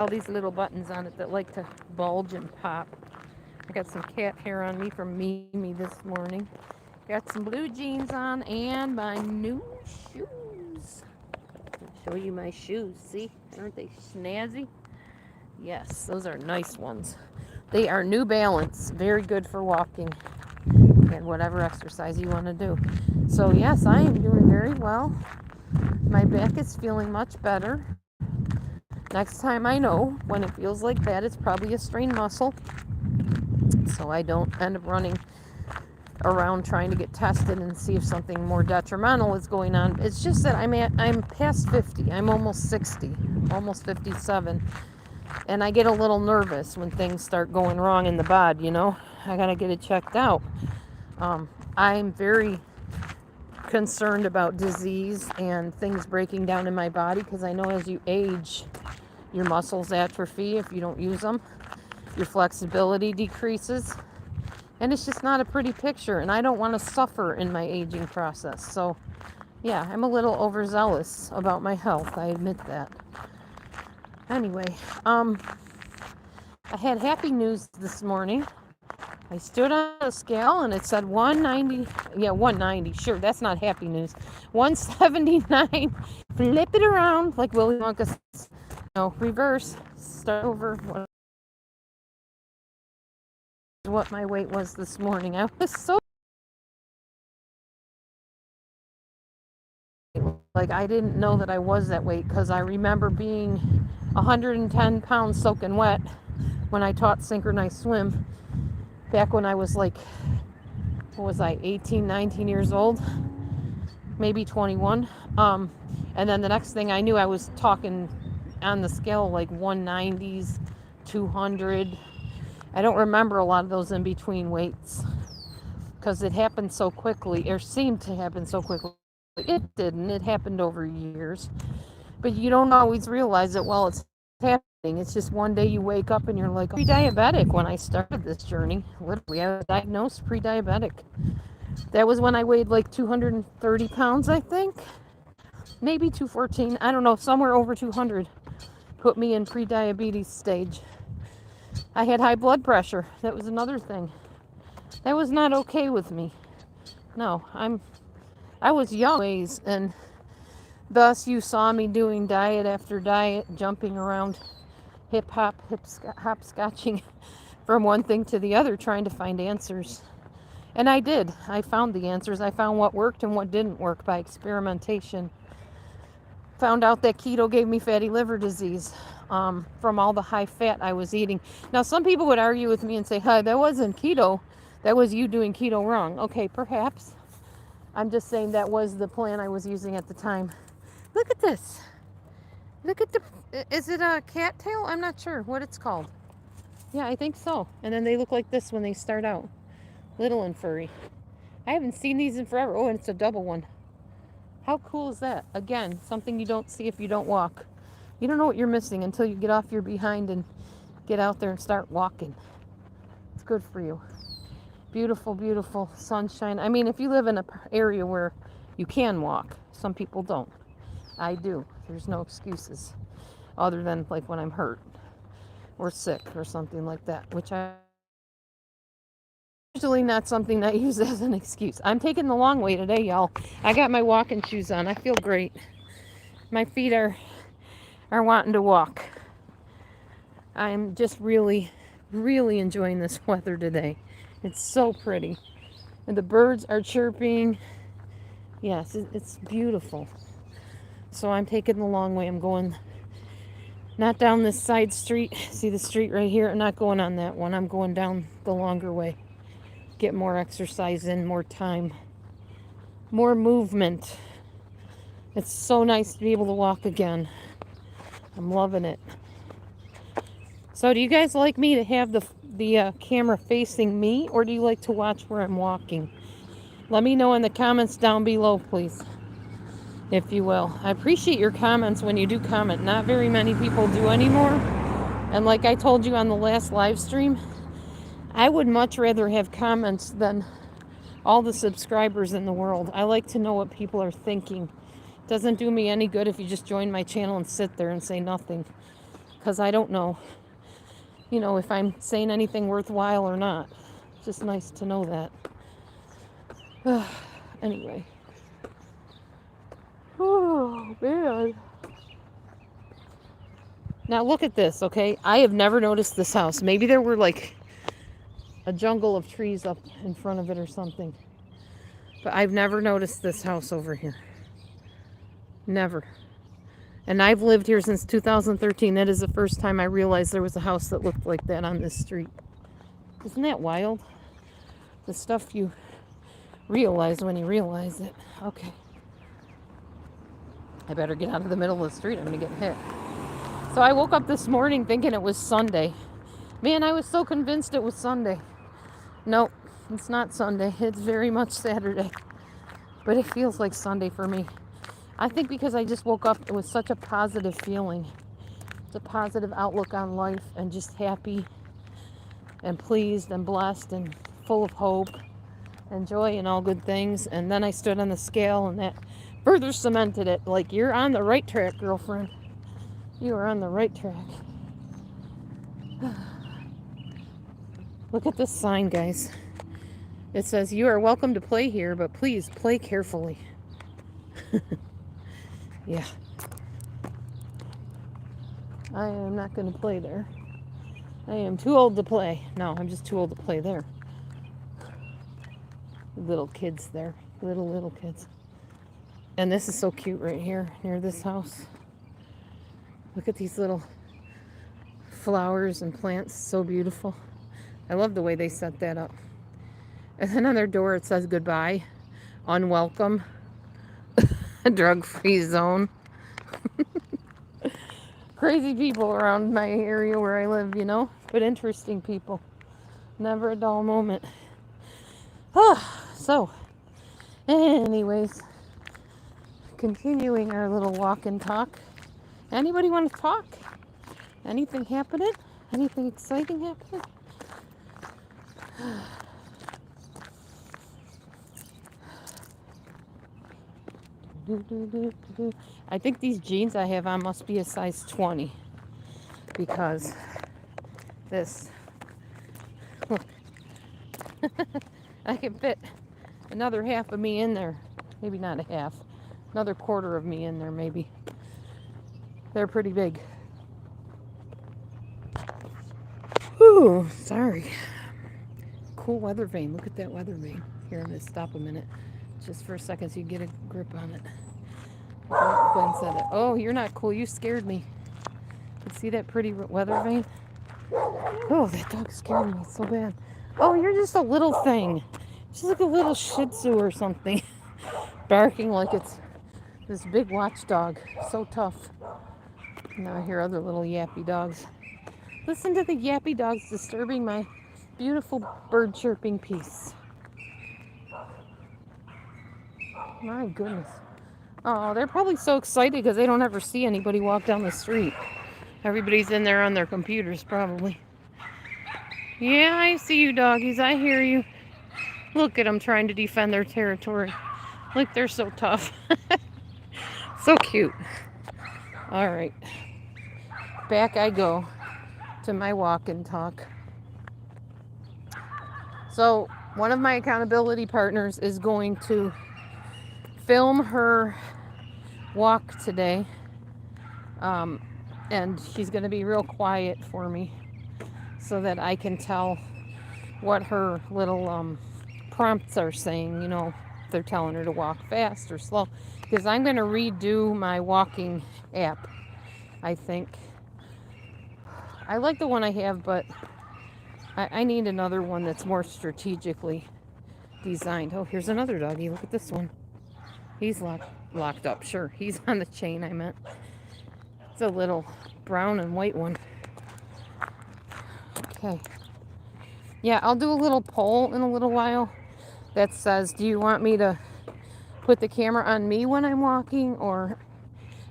all these little buttons on it that like to bulge and pop. I got some cat hair on me from Mimi this morning. Got some blue jeans on and my new shoes. Show you my shoes. See? Aren't they snazzy? Yes, those are nice ones. They are New Balance. Very good for walking and whatever exercise you want to do. So, yes, I am doing very well. My back is feeling much better. Next time I know when it feels like that, it's probably a strained muscle. So I don't end up running around trying to get tested and see if something more detrimental is going on. It's just that I'm past 50. I'm almost 60, almost 57. And I get a little nervous when things start going wrong in the bod, you know. I got to get it checked out. I'm very concerned about disease and things breaking down in my body because I know as you age, your muscles atrophy if you don't use them. Your flexibility decreases. And it's just not a pretty picture. And I don't want to suffer in my aging process. So, yeah, I'm a little overzealous about my health. I admit that. Anyway, I had happy news this morning. I stood on a scale and it said 190. Yeah, 190. Sure, that's not happy news. 179. Flip it around like Willy Wonka. No, reverse. Start over. What my weight was this morning. I was so like I didn't know that I was that weight because I remember being 110 pounds soaking wet when I taught synchronized swim back when I was like, what was I, 18, 19 years old, maybe 21. And then the next thing I knew, I was talking on the scale like 190s, 200. I don't remember a lot of those in between weights because it happened so quickly, or seemed to happen so quickly. It didn't. It happened over years. But you don't always realize it while it's happening. It's just one day you wake up and you're like, pre-diabetic when I started this journey. Literally, I was diagnosed pre-diabetic. That was when I weighed like 230 pounds, I think. Maybe 214. I don't know, somewhere over 200. Put me in pre-diabetes stage. I had high blood pressure. That was another thing. That was not okay with me. No, I was young and thus you saw me doing diet after diet, jumping around hopscotching from one thing to the other, trying to find answers. And I did. I found the answers. I found what worked and what didn't work by experimentation. Found out that keto gave me fatty liver disease from all the high fat I was eating. Now, some people would argue with me and say, "Hi, that wasn't keto. That was you doing keto wrong." Okay, perhaps. I'm just saying that was the plan I was using at the time. Look at this. Look at the, is it a cattail? I'm not sure what it's called. Yeah, I think so. And then they look like this when they start out. Little and furry. I haven't seen these in forever. Oh, and it's a double one. How cool is that? Again, something you don't see if you don't walk. You don't know what you're missing until you get off your behind and get out there and start walking. It's good for you. Beautiful, beautiful sunshine. I mean, if you live in an area where you can walk, some people don't. I do. There's no excuses other than like when I'm hurt or sick or something like that, which I usually not something that I use as an excuse. I'm taking the long way today, y'all. I got my walking shoes on. I feel great. My feet are wanting to walk. I'm just really, really enjoying this weather today. It's so pretty. And the birds are chirping. Yes, it's beautiful. So I'm taking the long way. I'm going not down this side street. See the street right here? I'm not going on that one. I'm going down the longer way. Get more exercise in, more time, more movement. It's so nice to be able to walk again. I'm loving it. So do you guys like me to have the camera facing me, or do you like to watch where I'm walking? Let me know in the comments down below, please, if you will. I appreciate your comments when you do comment. Not very many people do anymore. And like I told you on the last live stream, I would much rather have comments than all the subscribers in the world. I like to know what people are thinking. Doesn't do me any good if you just join my channel and sit there and say nothing. because I don't know, if I'm saying anything worthwhile or not. It's just nice to know that. Anyway. Oh, man. Now look at this, okay? I have never noticed this house. Maybe there were like a jungle of trees up in front of it or something. But I've never noticed this house over here. Never. And I've lived here since 2013. That is the first time I realized there was a house that looked like that on this street. Isn't that wild? The stuff you realize when you realize it. Okay. I better get out of the middle of the street. I'm going to get hit. So I woke up this morning thinking it was Sunday. Man, I was so convinced it was Sunday. Nope, it's not Sunday. It's very much Saturday. But it feels like Sunday for me. I think because I just woke up with such a positive feeling. It's a positive outlook on life and just happy and pleased and blessed and full of hope and joy and all good things. And then I stood on the scale and that further cemented it. Like, you're on the right track, girlfriend. You are on the right track. Look at this sign, guys. It says, "You are welcome to play here, but please play carefully." Yeah. I am not going to play there. I am too old to play. No, I'm just too old to play there. Little kids there. Little kids. And this is so cute right here near this house. Look at these little flowers and plants. So beautiful. I love the way they set that up. And then on their door it says goodbye, unwelcome, drug-free zone. Crazy people around my area where I live, but interesting people. Never a dull moment. So, anyways, continuing our little walk and talk. Anybody want to talk? Anything happening? Anything exciting happening? I think these jeans I have on must be a size 20 because this, look, I can fit another half of me in there. Maybe not a half, another quarter of me in there maybe. They're pretty big. Ooh, sorry. Cool weather vane. Look at that weather vane. Here, I'm going to stop a minute. Just for a second so you get a grip on it. Glenn said it. Oh, you're not cool. You scared me. You see that pretty weather vane? Oh, that dog scared me so bad. Oh, you're just a little thing. She's like a little Shih Tzu or something. Barking like it's this big watchdog. So tough. Now I hear other little yappy dogs. Listen to the yappy dogs disturbing my beautiful bird chirping peace. My goodness. Oh, they're probably so excited because they don't ever see anybody walk down the street. Everybody's in there on their computers, probably. Yeah, I see you, doggies. I hear you. Look at them trying to defend their territory. Look, they're so tough. So cute. All right. Back I go to my walk and talk. So, one of my accountability partners is going to film her walk today, and she's going to be real quiet for me so that I can tell what her little prompts are saying, if they're telling her to walk fast or slow, because I'm going to redo my walking app. I think I like the one I have, but I need another one that's more strategically designed. Oh, here's another doggy. Look at this one. He's locked up. Sure, he's on the chain, I meant. It's a little brown and white one. Okay. Yeah, I'll do a little poll in a little while that says, do you want me to put the camera on me when I'm walking or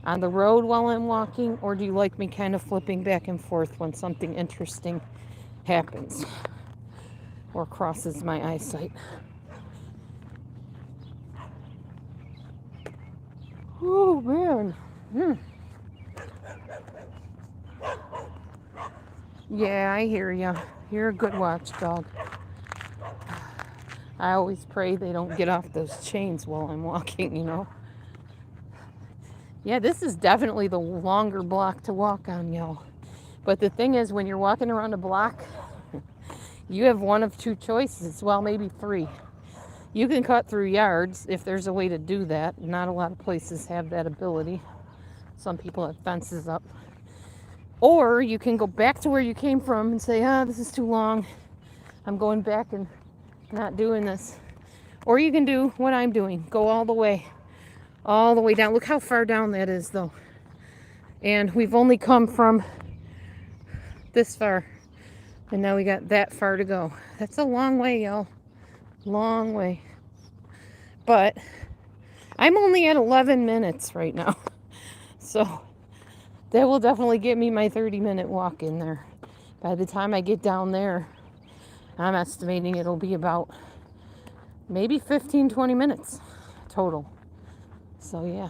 on the road while I'm walking? Or do you like me kind of flipping back and forth when something interesting happens or crosses my eyesight? Oh, man. Yeah, I hear you. You're a good watchdog. I always pray they don't get off those chains while I'm walking. Yeah, this is definitely the longer block to walk on, y'all. But the thing is, when you're walking around a block, you have one of two choices. Well, maybe three. You can cut through yards if there's a way to do that. Not a lot of places have that ability. Some people have fences up. Or you can go back to where you came from and say, this is too long. I'm going back and not doing this. Or you can do what I'm doing. Go all the way down. Look how far down that is, though. And we've only come from this far. And now we got that far to go. That's a long way, y'all. Long way. But I'm only at 11 minutes right now. So that will definitely get me my 30-minute walk in there. By the time I get down there, I'm estimating it'll be about maybe 15, 20 minutes total. So yeah.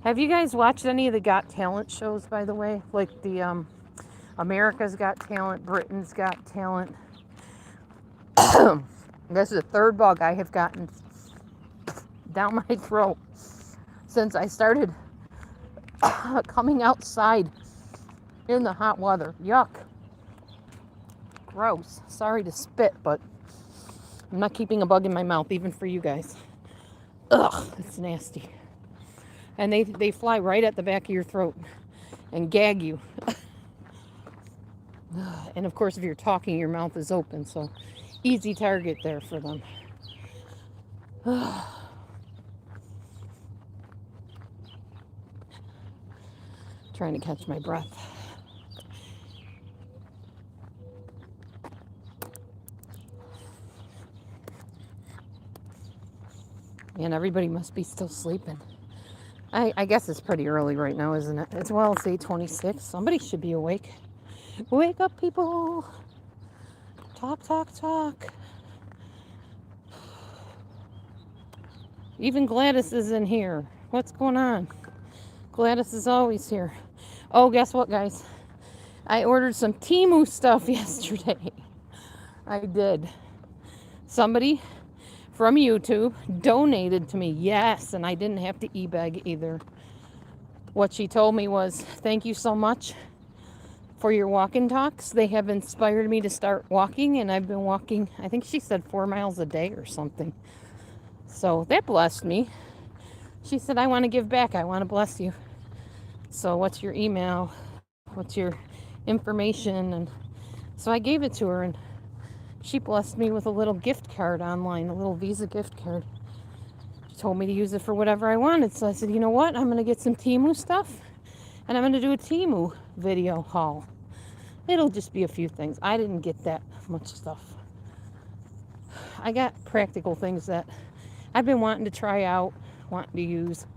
Have you guys watched any of the Got Talent shows, by the way? Like the America's Got Talent, Britain's Got Talent. This is the third bug I have gotten down my throat since I started coming outside in the hot weather. Yuck. Gross. Sorry to spit, but I'm not keeping a bug in my mouth, even for you guys. Ugh, it's nasty. And they fly right at the back of your throat and gag you. And of course, if you're talking, your mouth is open, so easy target there for them. Trying to catch my breath. And everybody must be still sleeping. I guess it's pretty early right now, isn't it? It's 8:26. Somebody should be awake. Wake up, people. Talk, talk, talk. Even Gladys is in here. What's going on? Gladys is always here. Oh, guess what, guys? I ordered some Temu stuff yesterday. I did. Somebody from YouTube donated to me. Yes, and I didn't have to e-bag either. What she told me was, thank you so much for your walk-in talks. They have inspired me to start walking, and I've been walking, I think she said 4 miles a day or something. So that blessed me. She said, I want to give back. I want to bless you. So what's your email? What's your information? And so I gave it to her, and she blessed me with a little gift card online, a little Visa gift card. She told me to use it for whatever I wanted. So I said, you know what? I'm going to get some Temu stuff, and I'm going to do a Temu video haul. It'll just be a few things. I didn't get that much stuff. I got practical things that I've been wanting to try out, wanting to use.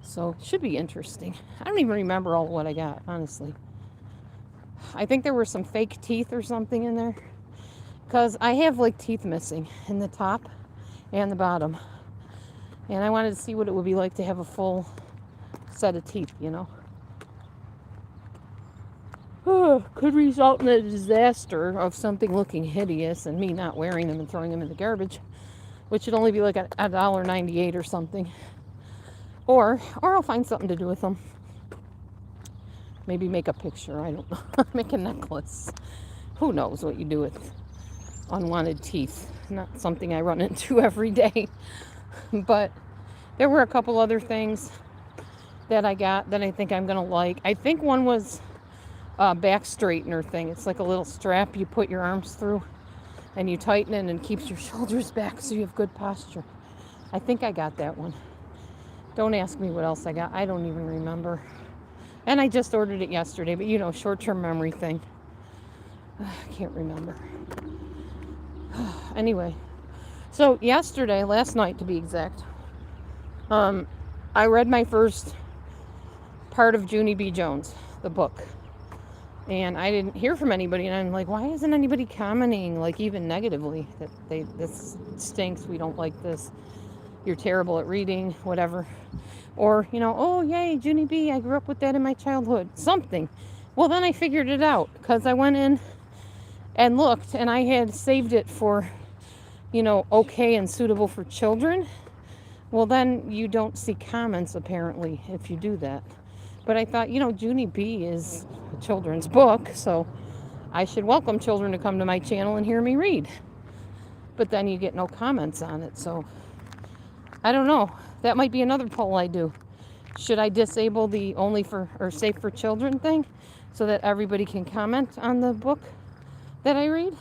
So it should be interesting. I don't even remember all what I got, honestly. I think there were some fake teeth or something in there. Because I have like teeth missing in the top and the bottom. And I wanted to see what it would be like to have a full set of teeth, Could result in a disaster of something looking hideous and me not wearing them and throwing them in the garbage, which would only be like $1.98 or something. Or I'll find something to do with them. Maybe make a picture, I don't know. Make a necklace. Who knows what you do with unwanted teeth. Not something I run into every day. But there were a couple other things that I got that I think I'm going to like. I think one was a back straightener thing. It's like a little strap you put your arms through and you tighten it and keeps your shoulders back so you have good posture. I think I got that one. Don't ask me what else I got. I don't even remember. And I just ordered it yesterday, but short-term memory thing. I can't remember. Anyway, so last night to be exact, I read my first part of Junie B. Jones, the book. And I didn't hear from anybody, and I'm like, why isn't anybody commenting, like even negatively, that this stinks, we don't like this, you're terrible at reading, whatever. Or, oh yay, Junie B., I grew up with that in my childhood. Something. Well, then I figured it out because I went in and looked, and I had saved it for, okay and suitable for children. Well, then you don't see comments apparently if you do that. But I thought, Junie B is a children's book, so I should welcome children to come to my channel and hear me read. But then you get no comments on it, so I don't know. That might be another poll I do. Should I disable the only for or safe for children thing so that everybody can comment on the book that I read?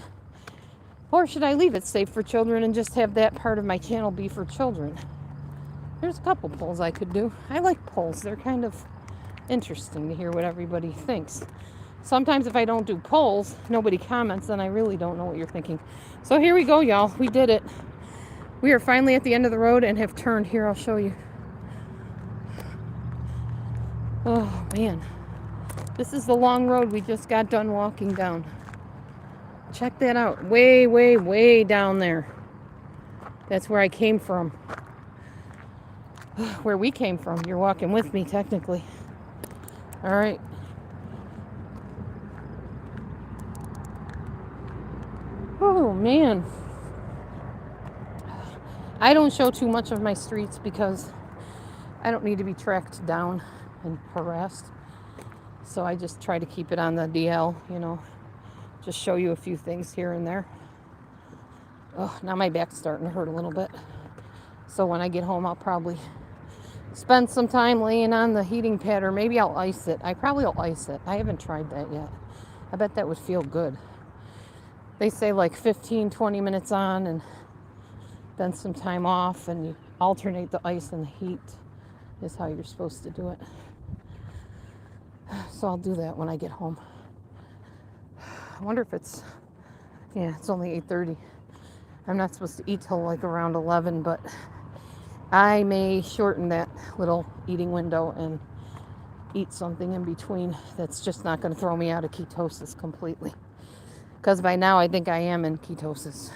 Or should I leave it safe for children and just have that part of my channel be for children? There's a couple polls I could do. I like polls. They're kind of interesting to hear what everybody thinks. Sometimes if I don't do polls, nobody comments, then I really don't know what you're thinking. So here we go, y'all. We did it. We are finally at the end of the road and have turned. Here, I'll show you. Oh, man. This is the long road we just got done walking down. Check that out. Way, way, way down there. That's where I came from. Where we came from. You're walking with me, technically. All right. Oh, man. I don't show too much of my streets because I don't need to be tracked down and harassed. So I just try to keep it on the DL, just show you a few things here and there. Oh, now my back's starting to hurt a little bit. So when I get home, I'll probably spend some time laying on the heating pad, or maybe I'll ice it. I probably will ice it. I haven't tried that yet. I bet that would feel good. They say like 15, 20 minutes on and then some time off, and you alternate the ice and the heat is how you're supposed to do it. So I'll do that when I get home. I wonder if it's only 8:30. I'm not supposed to eat till like around 11, but I may shorten that little eating window and eat something in between that's just not going to throw me out of ketosis completely. Because by now I think I am in ketosis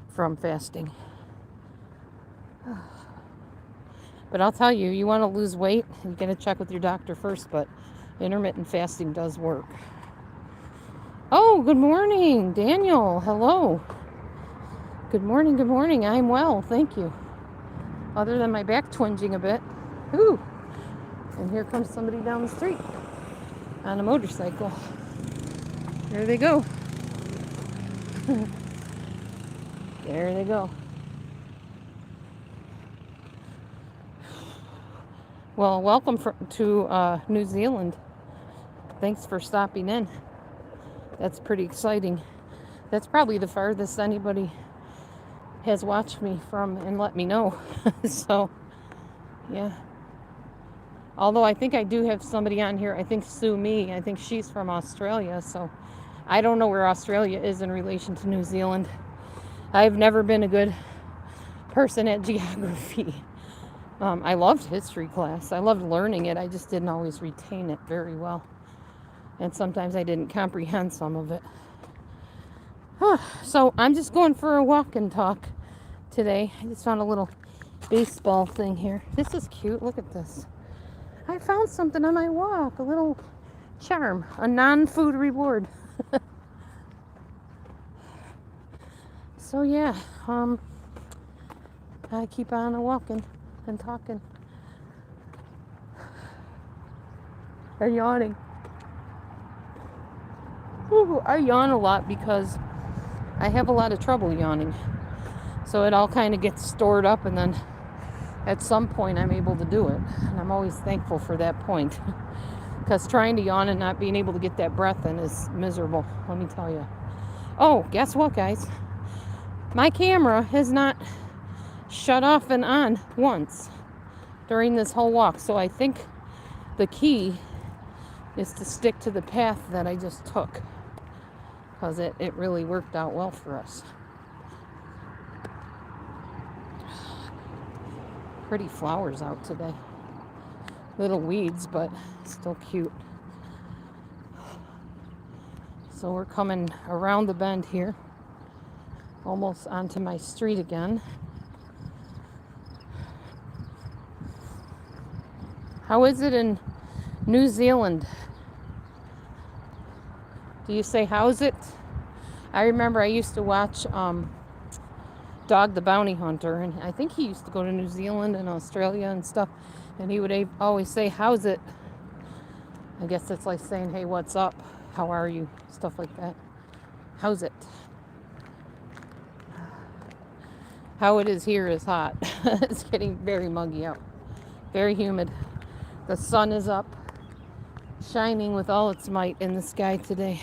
from fasting. But I'll tell you, you want to lose weight, you're going to check with your doctor first, but intermittent fasting does work. Oh, good morning, Daniel. Hello. Good morning, good morning. I'm well, thank you. Other than my back twinging a bit. Ooh. And here comes somebody down the street on a motorcycle. There they go. There they go. Well, welcome to New Zealand. Thanks for stopping in. That's pretty exciting. That's probably the farthest anybody has watched me from and let me know. So, yeah. Although I think I do have somebody on here. I think Sue Me. I think she's from Australia. So I don't know where Australia is in relation to New Zealand. I've never been a good person at geography. I loved history class. I loved learning it. I just didn't always retain it very well. And sometimes I didn't comprehend some of it. So I'm just going for a walk and talk today. I just found a little baseball thing here. This is cute. Look at this. I found something on my walk. A little charm. A non-food reward. So yeah. I keep on walking and talking. And yawning. Ooh, I yawn a lot because I have a lot of trouble yawning. So it all kind of gets stored up, and then at some point I'm able to do it. And I'm always thankful for that point. Because trying to yawn and not being able to get that breath in is miserable, let me tell you. Oh, guess what, guys? My camera has not shut off and on once during this whole walk. So I think the key is to stick to the path that I just took, because it really worked out well for us. Pretty flowers out today. Little weeds, but still cute. So we're coming around the bend here, almost onto my street again. How is it in New Zealand? Do you say how's it? I remember I used to watch Dog the Bounty Hunter, and I think he used to go to New Zealand and Australia and stuff, and he would always say how's it. I guess that's like saying, hey, what's up? How are you? Stuff like that. How's it? How it is here is hot. It's getting very muggy out. Very humid. The sun is up, shining with all its might in the sky today,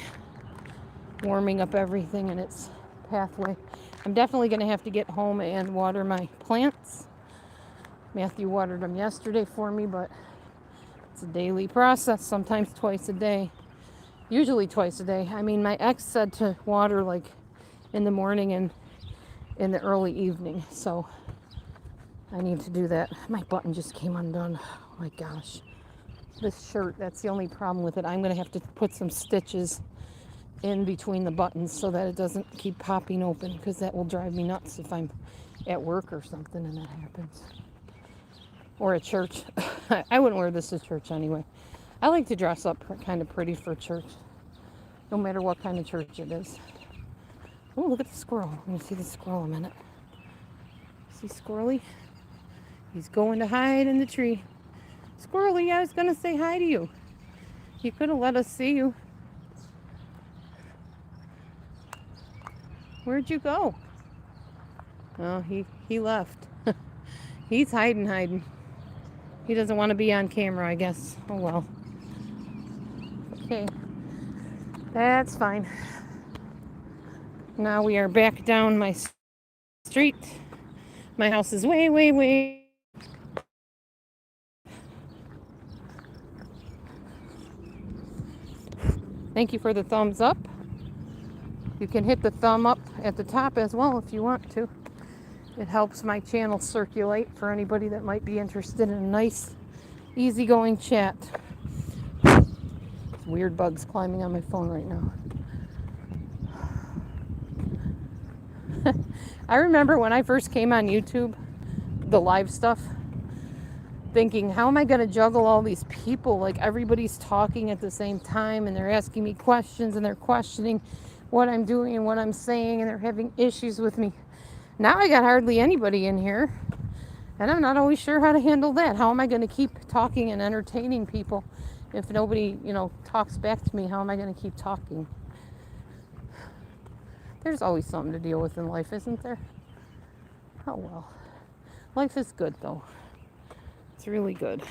warming up everything in its pathway. I'm definitely going to have to get home and water my plants. Matthew watered them yesterday for me, but it's a daily process, sometimes twice a day. Usually twice a day. I mean, my ex said to water like in the morning and in the early evening, so I need to do that. My button just came undone. Oh my gosh. This shirt, that's the only problem with it. I'm going to have to put some stitches in between the buttons so that it doesn't keep popping open, because that will drive me nuts if I'm at work or something and that happens. Or at church. I wouldn't wear this to church anyway. I like to dress up kind of pretty for church, no matter what kind of church it is. Oh, look at the squirrel. Let me see the squirrel a minute. See Squirrely? He's going to hide in the tree. Squirrely, I was going to say hi to you. You could have let us see you. Where'd you go? Oh, he left. He's hiding. He doesn't want to be on camera, I guess. Oh, well. Okay. That's fine. Now we are back down my street. My house is way. Thank you for the thumbs up. You can hit the thumb up at the top as well if you want to. It helps my channel circulate for anybody that might be interested in a nice, easygoing chat. There's weird bugs climbing on my phone right now. I remember when I first came on YouTube, the live stuff, thinking, how am I going to juggle all these people? Like, everybody's talking at the same time, and they're asking me questions, and they're questioning what I'm doing and what I'm saying, and they're having issues with me. Now I got hardly anybody in here, and I'm not always sure how to handle that. How am I going to keep talking and entertaining people if nobody, talks back to me? How am I going to keep talking? There's always something to deal with in life, isn't there? Oh well. Life is good, though. It's really good.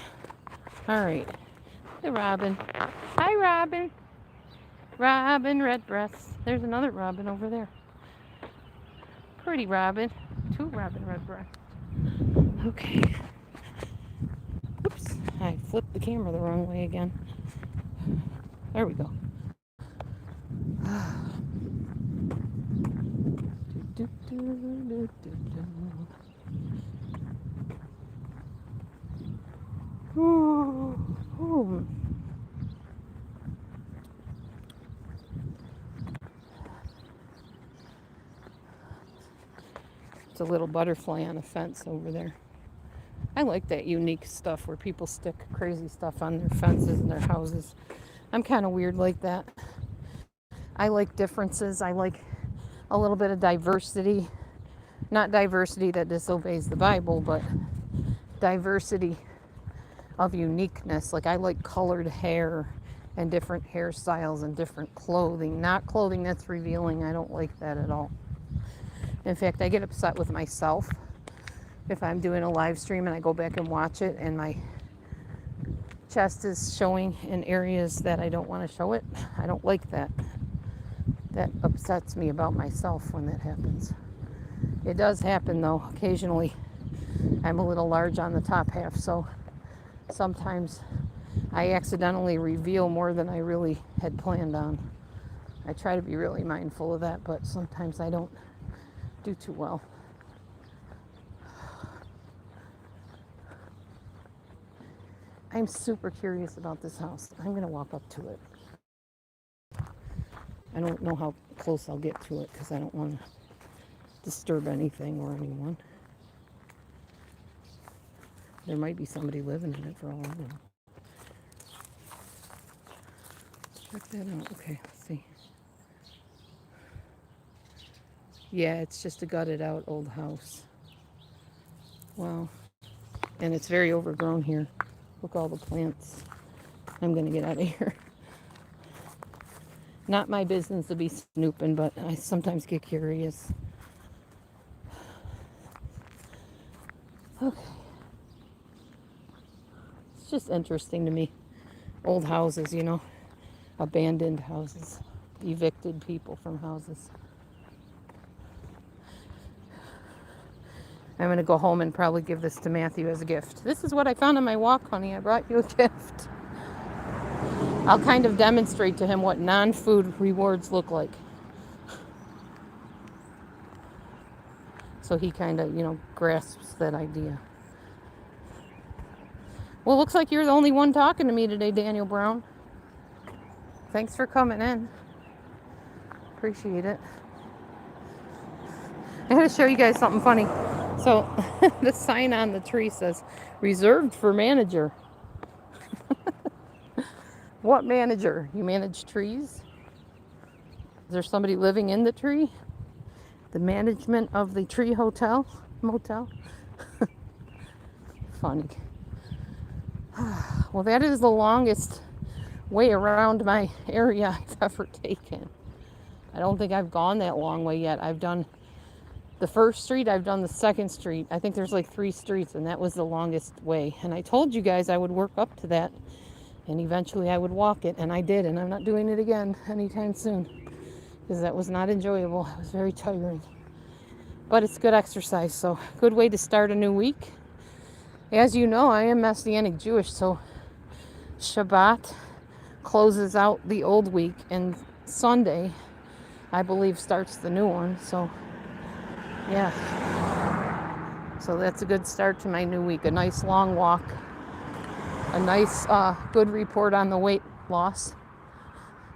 All right. Hey, Robin. Hi, Robin. Robin Redbreast. There's another Robin over there. Pretty Robin. Two Robin Redbreast. Okay. Oops. I flipped the camera the wrong way again. There we go. Ooh. It's a little butterfly on a fence over there. I like that unique stuff where people stick crazy stuff on their fences and their houses. I'm kind of weird like that. I like differences. I like a little bit of diversity. Not diversity that disobeys the Bible, but diversity of uniqueness. Like, I like colored hair and different hairstyles and different clothing. Not clothing that's revealing. I don't like that at all. In fact, I get upset with myself if I'm doing a live stream and I go back and watch it and my chest is showing in areas that I don't want to show it. I don't like that. That upsets me about myself when that happens. It does happen, though. Occasionally I'm a little large on the top half, so sometimes I accidentally reveal more than I really had planned on. I try to be really mindful of that, but sometimes I don't do too well. I'm super curious about this house. I'm going to walk up to it. I don't know how close I'll get to it because I don't want to disturb anything or anyone. There might be somebody living in it for all I know. Check that out. Okay, let's see. Yeah, it's just a gutted out old house. Wow. And it's very overgrown here. Look, all the plants. I'm going to get out of here. Not my business to be snooping, but I sometimes get curious. Okay. It's just interesting to me. Old houses, you know, abandoned houses, evicted people from houses. I'm going to go home and probably give this to Matthew as a gift. This is what I found on my walk, honey. I brought you a gift. I'll kind of demonstrate to him what non-food rewards look like. So he kind of, you know, grasps that idea. Well, looks like you're the only one talking to me today, Daniel Brown. Thanks for coming in. Appreciate it. I gotta show you guys something funny. So the sign on the tree says, reserved for manager. What manager? You manage trees? Is there somebody living in the tree? The management of the tree hotel? Motel? Funny. Well, that is the longest way around my area I've ever taken. I don't think I've gone that long way yet. I've done the first street, I've done the second street. I think there's like 3 streets, and that was the longest way. And I told you guys I would work up to that, and eventually I would walk it, and I did, and I'm not doing it again anytime soon, because that was not enjoyable. It was very tiring. But it's good exercise, so good way to start a new week. As you know, I am Messianic Jewish, so Shabbat closes out the old week, and Sunday, I believe, starts the new one. So, yeah. So that's a good start to my new week. A nice long walk. A nice, good report on the weight loss.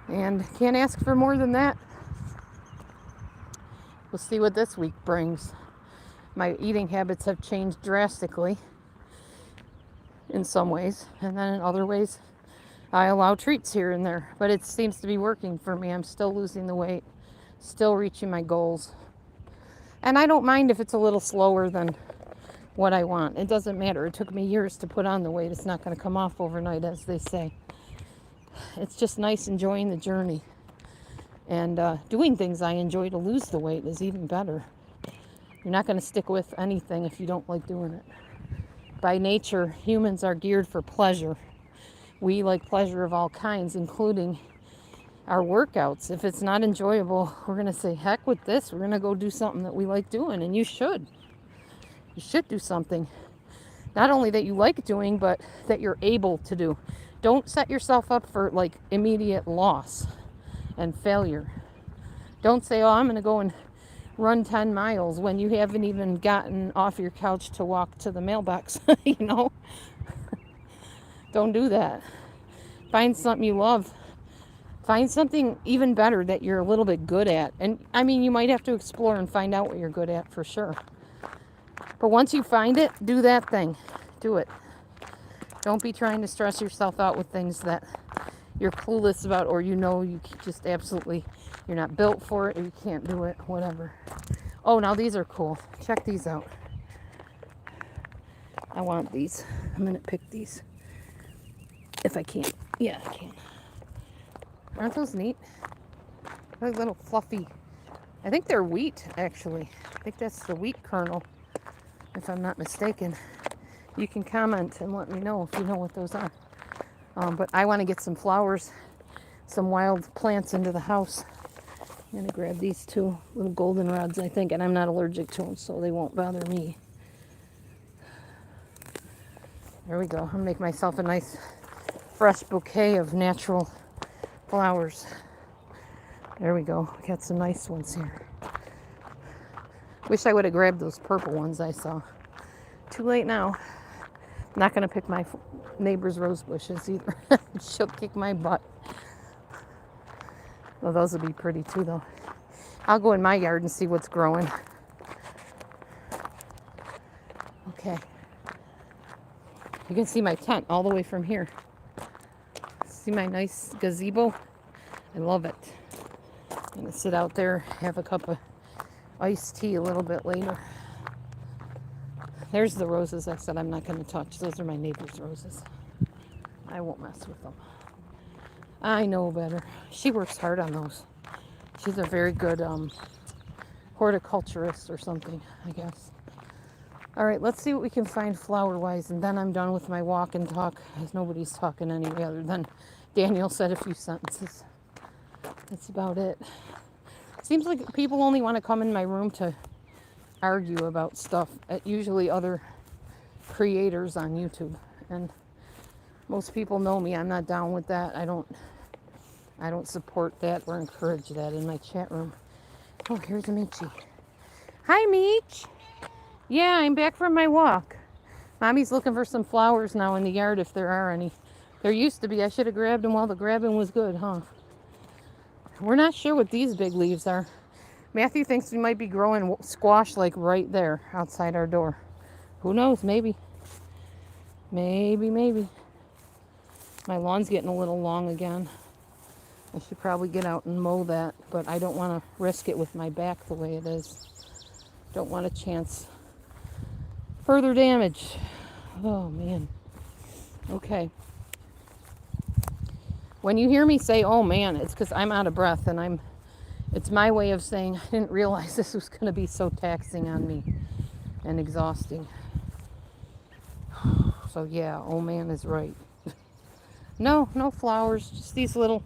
And can't ask for more than that. We'll see what this week brings. My eating habits have changed drastically in some ways, and then in other ways I allow treats here and there, but it seems to be working for me. I'm still losing the weight, still reaching my goals, and I don't mind if it's a little slower than what I want. It doesn't matter. It took me years to put on the weight. It's not going to come off overnight, as they say. It's just nice enjoying the journey, and doing things I enjoy to lose the weight is even better. You're not going to stick with anything if you don't like doing it. By nature, humans are geared for pleasure. We like pleasure of all kinds, including our workouts. If it's not enjoyable, we're going to say, heck with this. We're going to go do something that we like doing, and you should. You should do something. Not only that you like doing, but that you're able to do. Don't set yourself up for like immediate loss and failure. Don't say, oh, I'm going to go and run 10 miles when you haven't even gotten off your couch to walk to the mailbox, you know? Don't do that. Find something you love. Find something even better that you're a little bit good at. And I mean, you might have to explore and find out what you're good at for sure. But once you find it, do that thing. Do it. Don't be trying to stress yourself out with things that you're clueless about, or you know you just absolutely, you're not built for it, or you can't do it, whatever. Oh, now these are cool. Check these out. I want these. I'm going to pick these. If I can. Yeah, I can. Aren't those neat? They're little fluffy. I think they're wheat, actually. I think that's the wheat kernel, if I'm not mistaken. You can comment and let me know if you know what those are. But I want to get some flowers, some wild plants into the house. I'm going to grab these 2 little goldenrods, I think, and I'm not allergic to them, so they won't bother me. There we go. I'm going to make myself a nice fresh bouquet of natural flowers. There we go. Got some nice ones here. Wish I would have grabbed those purple ones I saw. Too late now. Not going to pick my neighbor's rose bushes either. She'll kick my butt. Well, those would be pretty too, though. I'll go in my yard and see what's growing. Okay. You can see my tent all the way from here. See my nice gazebo? I love it. I'm going to sit out there, have a cup of iced tea a little bit later. There's the roses I said I'm not going to touch. Those are my neighbor's roses. I won't mess with them. I know better. She works hard on those. She's a very good horticulturist or something, I guess. All right, let's see what we can find flower-wise, and then I'm done with my walk and talk, as nobody's talking anyway other than Daniel said a few sentences. That's about it. Seems like people only want to come in my room to argue about stuff at usually other creators on YouTube, and most people know me. I'm not down with that. I don't support that or encourage that in my chat room. Oh, here's Michi. Hi, Meech. Yeah, I'm back from my walk. Mommy's looking for some flowers now in the yard if there are any. There used to be. I should have grabbed them while the grabbing was good, huh? We're not sure what these big leaves are. Matthew thinks we might be growing squash like right there outside our door. Who knows? Maybe. Maybe. My lawn's getting a little long again. I should probably get out and mow that, but I don't want to risk it with my back the way it is. Don't want a chance. Further damage. Oh, man. Okay. When you hear me say, oh, man, it's because I'm out of breath, and it's my way of saying I didn't realize this was going to be so taxing on me and exhausting. So, yeah, oh, man is right. No flowers, just these little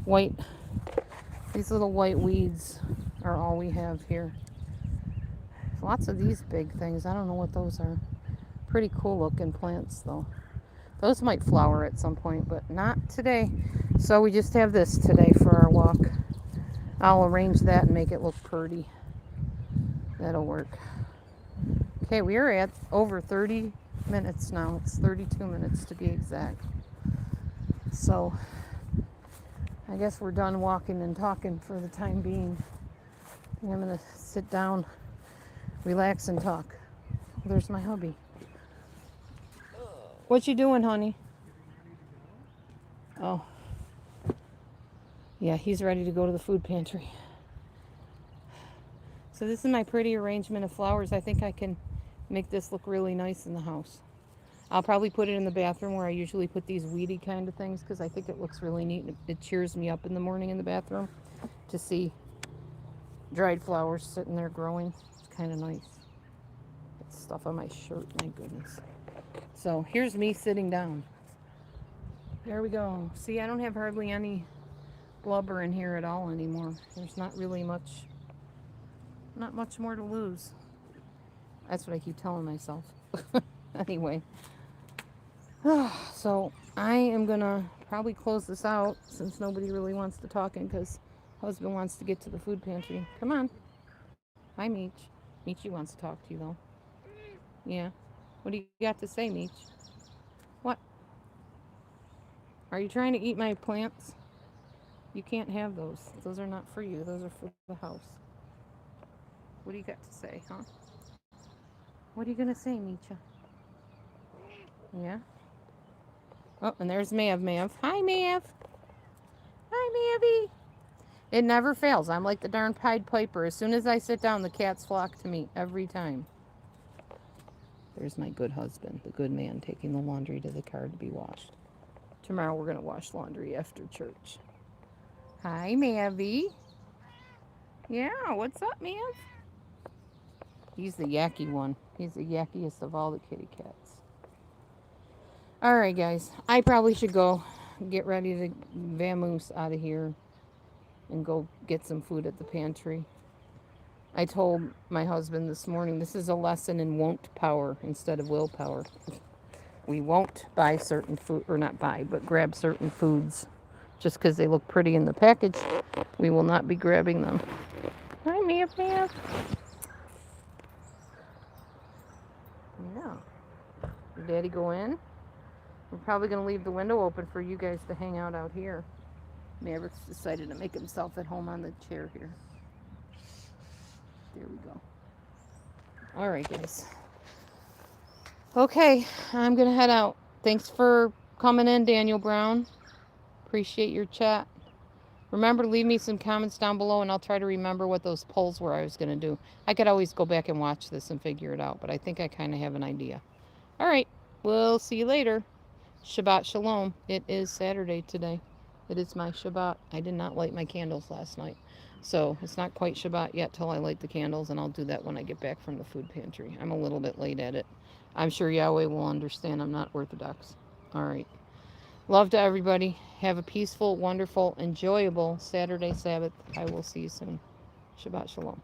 white weeds are all we have here. Lots of these big things. I don't know what those are. Pretty cool looking plants though. Those might flower at some point, but not today. So we just have this today for our walk. I'll arrange that and make it look pretty. That'll work. Okay, we are at over 30 minutes now. It's 32 minutes to be exact. So I guess we're done walking and talking for the time being. I'm going to sit down, relax, and talk. There's my hubby. What you doing, honey? Oh. Yeah, he's ready to go to the food pantry. So this is my pretty arrangement of flowers. I think I can make this look really nice in the house. I'll probably put it in the bathroom where I usually put these weedy kind of things because I think it looks really neat. It cheers me up in the morning in the bathroom to see dried flowers sitting there growing. It's kind of nice. It's stuff on my shirt, my goodness. So here's me sitting down. There we go. See, I don't have hardly any blubber in here at all anymore. There's not much more to lose. That's what I keep telling myself. Anyway. So I am gonna probably close this out since nobody really wants to talk in because husband wants to get to the food pantry. Come on. Hi, Meech. Meechy wants to talk to you though. Yeah. What do you got to say, Meech? What? Are you trying to eat my plants? You can't have those. Those are not for you. Those are for the house. What do you got to say, huh? What are you gonna say, Meecha? Yeah? Oh, and there's Mav. Hi, Mav. Hi, Mavie. It never fails. I'm like the darn Pied Piper. As soon as I sit down, the cats flock to me every time. There's my good husband, the good man, taking the laundry to the car to be washed. Tomorrow we're going to wash laundry after church. Hi, Mavie. Yeah, what's up, Mav? He's the yacky one. He's the yakkiest of all the kitty cats. All right, guys. I probably should go get ready to vamoose out of here and go get some food at the pantry. I told my husband this morning, this is a lesson in won't power instead of willpower. We won't buy certain food, or not buy, but grab certain foods just because they look pretty in the package. We will not be grabbing them. Hi, Meow. Yeah. Did Daddy go in? We're probably going to leave the window open for you guys to hang out here. Maverick's decided to make himself at home on the chair here. There we go. All right, guys. Okay, I'm going to head out. Thanks for coming in, Daniel Brown. Appreciate your chat. Remember, leave me some comments down below, and I'll try to remember what those polls were I was going to do. I could always go back and watch this and figure it out, but I think I kind of have an idea. All right, we'll see you later. Shabbat Shalom. It is Saturday today. It is my Shabbat. I did not light my candles last night. So it's not quite Shabbat yet till I light the candles, and I'll do that when I get back from the food pantry. I'm a little bit late at it. I'm sure Yahweh will understand I'm not Orthodox. All right. Love to everybody. Have a peaceful, wonderful, enjoyable Saturday Sabbath. I will see you soon. Shabbat Shalom.